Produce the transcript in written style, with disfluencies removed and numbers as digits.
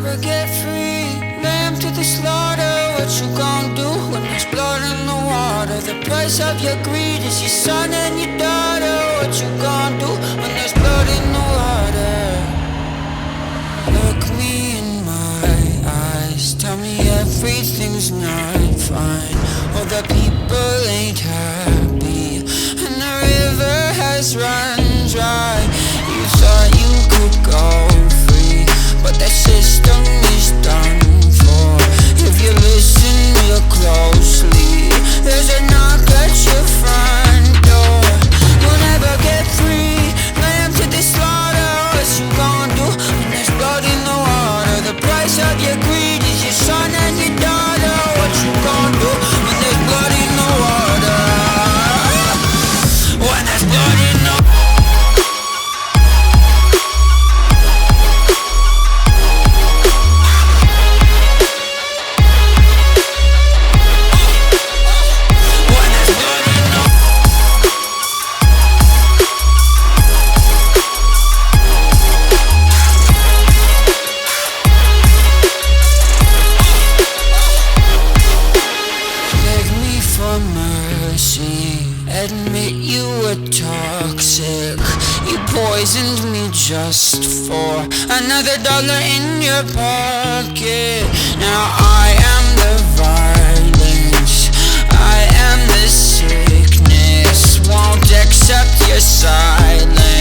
never get free. Lamb to the slaughter, what you gon' do when there's blood in the water? The price of your greed is your son and your daughter. What you gon' do when there's blood in the water? Look me in my eyes, tell me everything's not fine. All the people ain't happy, and the river has run dry. You thought you could go free, but that system is done for. If you listen real closely, there's a knock at your front door. You'll never get free. Lamb to the slaughter, what you gon' do when there's blood in the water? The price of your greed is your son and your daughter. What you gon' do when there's blood in the water? When there's blood in the water. Admit you were toxic. You poisoned me just for another dollar in your pocket. Now I am the violence, I am the sickness. Won't accept your silence.